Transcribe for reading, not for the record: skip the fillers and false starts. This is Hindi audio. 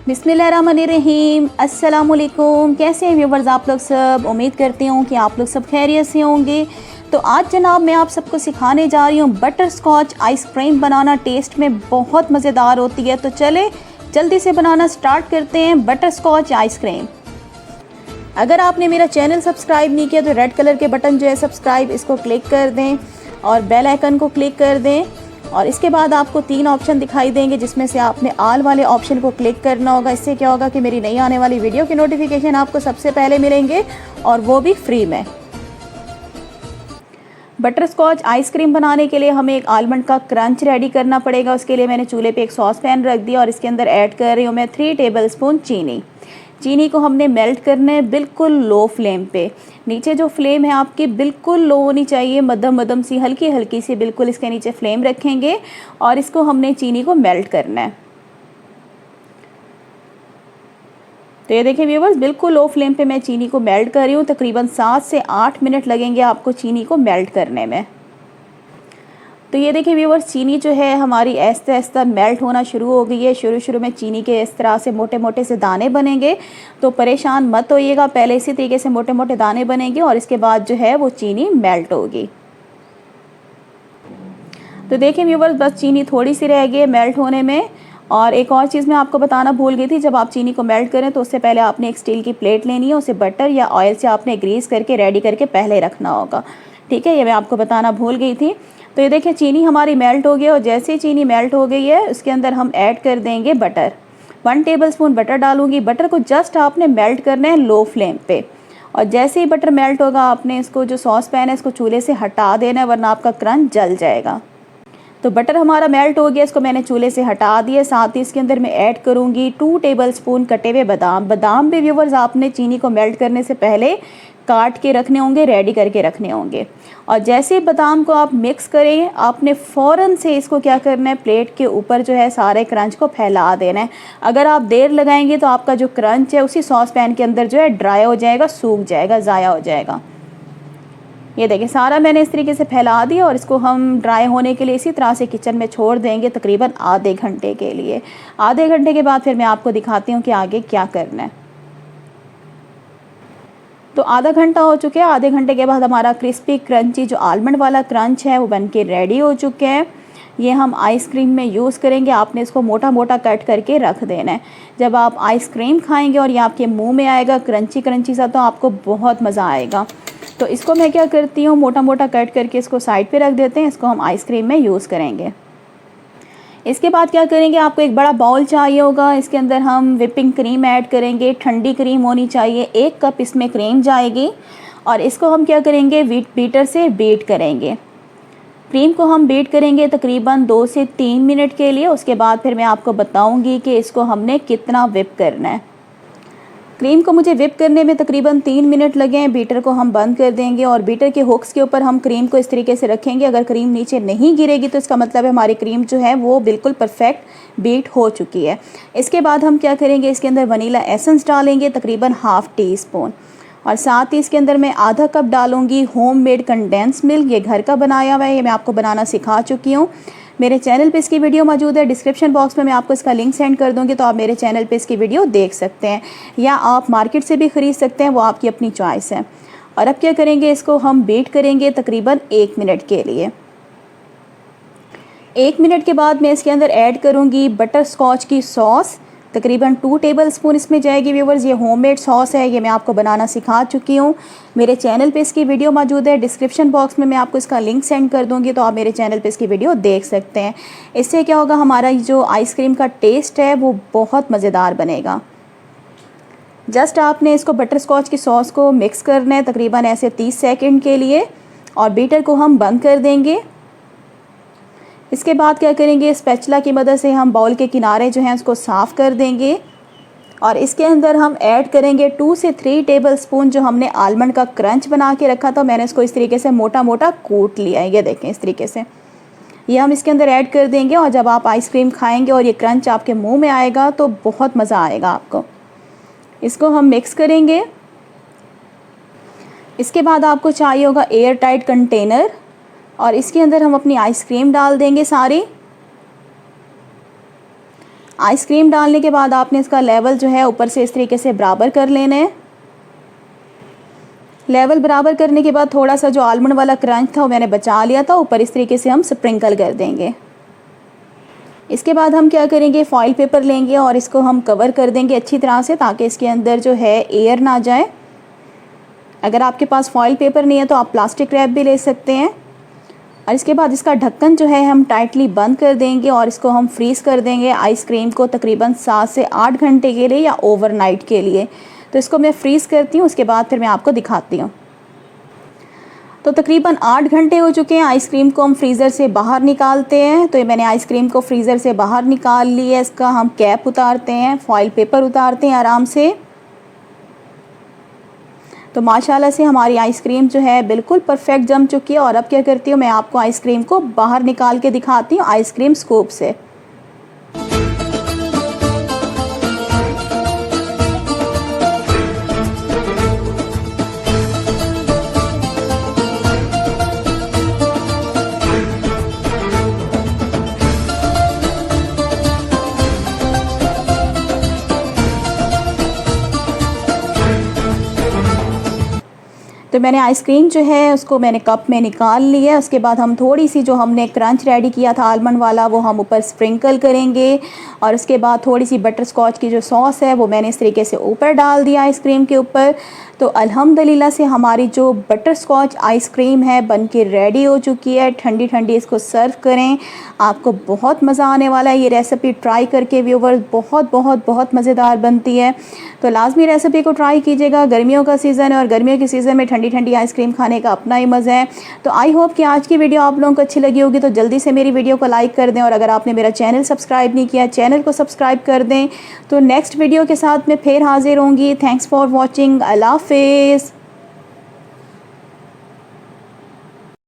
बिस्मिल्लाहिर्रहमानिर्रहीम, अस्सलामुअलैकुम। कैसे हैं व्यूवर्स आप लोग सब? उम्मीद करती हूँ कि आप लोग सब खैरियत से होंगे। तो आज जनाब मैं आप सबको सिखाने जा रही हूँ बटर स्कॉच आइसक्रीम बनाना। टेस्ट में बहुत मज़ेदार होती है। तो चले जल्दी से बनाना स्टार्ट करते हैं बटर स्कॉच आइसक्रीम। अगर आपने मेरा चैनल सब्सक्राइब नहीं किया तो रेड कलर के बटन जो है सब्सक्राइब, इसको क्लिक कर दें और बेल आइकन को क्लिक कर दें। और इसके बाद आपको 3 ऑप्शन दिखाई देंगे जिसमें से आपने ऑल वाले ऑप्शन को क्लिक करना होगा। इससे क्या होगा कि मेरी नई आने वाली वीडियो के नोटिफिकेशन आपको सबसे पहले मिलेंगे और वो भी फ्री में। बटर स्कॉच आइसक्रीम बनाने के लिए हमें एक आलमंड का क्रंच रेडी करना पड़ेगा। उसके लिए मैंने चूल्हे पे एक सॉस पैन रख दिया और इसके अंदर ऐड कर रही हूँ मैं 3 टेबलस्पून चीनी। चीनी को हमने मेल्ट करना है बिल्कुल लो फ्लेम पे। नीचे जो फ्लेम है आपकी बिल्कुल लो होनी चाहिए, मध्यम मध्यम सी हल्की हल्की सी बिल्कुल इसके नीचे फ्लेम रखेंगे और इसको हमने चीनी को मेल्ट करना है। तो ये देखिए व्यूवर्स, बिल्कुल लो फ्लेम पे मैं चीनी को मेल्ट कर रही हूँ। तकरीबन 7 से 8 मिनट लगेंगे आपको चीनी को मेल्ट करने में। तो ये देखिए व्यूवर्स, चीनी जो है हमारी आहिस्ता आहिस्ता मेल्ट होना शुरू हो गई है। शुरू में चीनी के इस तरह से मोटे मोटे से दाने बनेंगे, तो परेशान मत होइएगा। पहले इसी तरीके से मोटे मोटे दाने बनेंगे और इसके बाद जो है वो चीनी मेल्ट होगी। तो देखिए व्यूवर्स, बस चीनी थोड़ी सी रह गई है मेल्ट होने में। और एक और चीज़ मैं आपको बताना भूल गई थी, जब आप चीनी को मेल्ट करें तो उससे पहले आपने एक स्टील की प्लेट लेनी है। उसे बटर या ऑयल से आपने ग्रीस करके रेडी करके पहले रखना होगा। ठीक है, ये मैं आपको बताना भूल गई थी। तो ये देखिए चीनी हमारी मेल्ट हो गई और जैसे ही चीनी मेल्ट हो गई है उसके अंदर हम ऐड कर देंगे बटर। 1 टेबलस्पून बटर डालूंगी। बटर को जस्ट आपने मेल्ट करना है लो फ्लेम पे। और जैसे ही बटर मेल्ट होगा आपने इसको जो सॉस पैन है इसको चूल्हे से हटा देना है, वरना आपका क्रंच जल जाएगा। तो बटर हमारा मेल्ट हो गया, इसको मैंने चूल्हे से हटा दिया। साथ ही इसके अंदर मैं ऐड करूँगी 2 टेबलस्पून कटे हुए बादाम। बादाम भी व्यूवर्स आपने चीनी को मेल्ट करने से पहले काट के रखने होंगे, रेडी करके रखने होंगे। और जैसे बादाम को आप मिक्स करें, आपने फ़ौरन से इसको क्या करना है, प्लेट के ऊपर जो है सारे क्रंच को फैला देना है। अगर आप देर लगाएंगे तो आपका जो क्रंच है उसी सॉस पैन के अंदर जो है ड्राई हो जाएगा, सूख जाएगा, ज़ाया हो जाएगा। ये देखिए सारा मैंने इस तरीके से फैला दिया और इसको हम ड्राई होने के लिए इसी तरह से किचन में छोड़ देंगे तकरीबन आधे घंटे के लिए। आधे घंटे के बाद फिर मैं आपको दिखाती हूँ कि आगे क्या करना है। तो आधा घंटा हो चुका है। आधे घंटे के बाद हमारा क्रिस्पी क्रंची जो आलमंड वाला क्रंच है वो बनके रेडी हो चुके हैं। ये हम आइसक्रीम में यूज़ करेंगे। आपने इसको मोटा मोटा कट करके रख देना है। जब आप आइसक्रीम खाएंगे और ये आपके मुंह में आएगा क्रंची क्रंची सा, तो आपको बहुत मज़ा आएगा। तो इसको मैं क्या करती हूँ, मोटा मोटा कट करके इसको साइड पे रख देते हैं। इसको हम आइसक्रीम में यूज़ करेंगे। इसके बाद क्या करेंगे, आपको एक बड़ा बाउल चाहिए होगा। इसके अंदर हम विपिंग क्रीम ऐड करेंगे। ठंडी क्रीम होनी चाहिए। 1 कप इसमें क्रीम जाएगी और इसको हम क्या करेंगे, बीटर से बीट करेंगे। क्रीम को हम बीट करेंगे तकरीबन 2 से 3 मिनट के लिए। उसके बाद फिर मैं आपको बताऊंगी कि इसको हमने कितना विप करना है। क्रीम को मुझे विप करने में तकरीबन 3 मिनट लगे हैं। बीटर को हम बंद कर देंगे और बीटर के हुक्स के ऊपर हम क्रीम को इस तरीके से रखेंगे। अगर क्रीम नीचे नहीं गिरेगी तो इसका मतलब है हमारी क्रीम जो है वो बिल्कुल परफेक्ट बीट हो चुकी है। इसके बाद हम क्या करेंगे, इसके अंदर वनीला एसेंस डालेंगे तकरीबन ½ टीस्पून। और साथ ही इसके अंदर मैं आधा कप डालूंगी होममेड कंडेंस मिल्क। ये घर का बनाया हुआ है, ये मैं आपको बनाना सिखा चुकी हूँ। मेरे चैनल पे इसकी वीडियो मौजूद है। डिस्क्रिप्शन बॉक्स में मैं आपको इसका लिंक सेंड कर दूंगी, तो आप मेरे चैनल पे इसकी वीडियो देख सकते हैं या आप मार्केट से भी ख़रीद सकते हैं, वो आपकी अपनी चॉइस है। और अब क्या करेंगे, इसको हम बीट करेंगे तकरीबन 1 मिनट के लिए। 1 मिनट के बाद मैं इसके अंदर ऐड करूँगी बटर स्कॉच की सॉस। तकरीबन 2 टेबलस्पून इसमें जाएगी व्यूवर्स। ये होममेड सॉस है, ये मैं आपको बनाना सिखा चुकी हूँ। मेरे चैनल पे इसकी वीडियो मौजूद है। डिस्क्रिप्शन बॉक्स में मैं आपको इसका लिंक सेंड कर दूँगी, तो आप मेरे चैनल पे इसकी वीडियो देख सकते हैं। इससे क्या होगा, हमारा जो आइसक्रीम का टेस्ट है वो बहुत मज़ेदार बनेगा। जस्ट आपने इसको बटर स्कॉच की सॉस को मिक्स करना है तकरीबन ऐसे 30 सेकेंड के लिए और बीटर को हम बंद कर देंगे। इसके बाद क्या करेंगे, स्पैचुला की मदद से हम बाउल के किनारे जो हैं उसको साफ़ कर देंगे और इसके अंदर हम ऐड करेंगे 2 से 3 टेबलस्पून जो हमने आलमंड का क्रंच बना के रखा था। मैंने इसको इस तरीके से मोटा मोटा कूट लिया है, ये देखें इस तरीके से। ये हम इसके अंदर ऐड कर देंगे और जब आप आइसक्रीम खाएंगे और ये क्रंच आपके मुँह में आएगा तो बहुत मज़ा आएगा आपको। इसको हम मिक्स करेंगे। इसके बाद आपको चाहिए होगा एयर टाइट कंटेनर और इसके अंदर हम अपनी आइसक्रीम डाल देंगे सारी। आइसक्रीम डालने के बाद आपने इसका लेवल जो है ऊपर से इस तरीके से बराबर कर लेना है। लेवल बराबर करने के बाद थोड़ा सा जो आलमंड वाला क्रंच था वो मैंने बचा लिया था, ऊपर इस तरीके से हम स्प्रिंकल कर देंगे। इसके बाद हम क्या करेंगे, फॉइल पेपर लेंगे और इसको हम कवर कर देंगे अच्छी तरह से, ताकि इसके अंदर जो है एयर ना जाए। अगर आपके पास फॉइल पेपर नहीं है तो आप प्लास्टिक रैप भी ले सकते हैं। और इसके बाद इसका ढक्कन जो है हम टाइटली बंद कर देंगे और इसको हम फ्रीज़ कर देंगे आइसक्रीम को तकरीबन 7 से 8 घंटे के लिए या ओवरनाइट के लिए। तो इसको मैं फ्रीज़ करती हूँ, उसके बाद फिर मैं आपको दिखाती हूँ। तो तकरीबन 8 घंटे हो चुके हैं, आइसक्रीम को हम फ्रीज़र से बाहर निकालते हैं। तो ये मैंने आइसक्रीम को फ्रीज़र से बाहर निकाल ली है। इसका हम कैप उतारते हैं, फॉइल पेपर उतारते हैं आराम से। तो माशाल्लाह से हमारी आइसक्रीम जो है बिल्कुल परफेक्ट जम चुकी है। और अब क्या करती हूँ, मैं आपको आइसक्रीम को बाहर निकाल के दिखाती हूँ आइसक्रीम स्कूप से। तो मैंने आइसक्रीम जो है उसको मैंने कप में निकाल लिया है। उसके बाद हम थोड़ी सी जो हमने क्रंच रेडी किया था आलमंड वाला वो हम ऊपर स्प्रिंकल करेंगे। और उसके बाद थोड़ी सी बटर स्कॉच की जो सॉस है वो मैंने इस तरीके से ऊपर डाल दिया आइसक्रीम के ऊपर। तो अल्हम्दुलिल्लाह से हमारी जो बटर स्कॉच आइसक्रीम है बन के रेडी हो चुकी है। ठंडी ठंडी इसको सर्व करें, आपको बहुत मज़ा आने वाला है। ये रेसिपी ट्राई करके व्यूवर्स बहुत बहुत बहुत मज़ेदार बनती है। तो लाजमी रेसिपी को ट्राई कीजिएगा। गर्मियों का सीज़न है और गर्मियों के सीज़न में ठंडी ठंडी आइसक्रीम खाने का अपना ही मज़ा है। तो आई होप कि आज की वीडियो आप लोगों को अच्छी लगी होगी। तो जल्दी से मेरी वीडियो को लाइक कर दें और अगर आपने मेरा चैनल सब्सक्राइब नहीं किया, चैनल को सब्सक्राइब कर दें। तो नेक्स्ट वीडियो के साथ मैं फिर हाजिर होंगी। Thanks for watching. अल्लाह हाफिज़।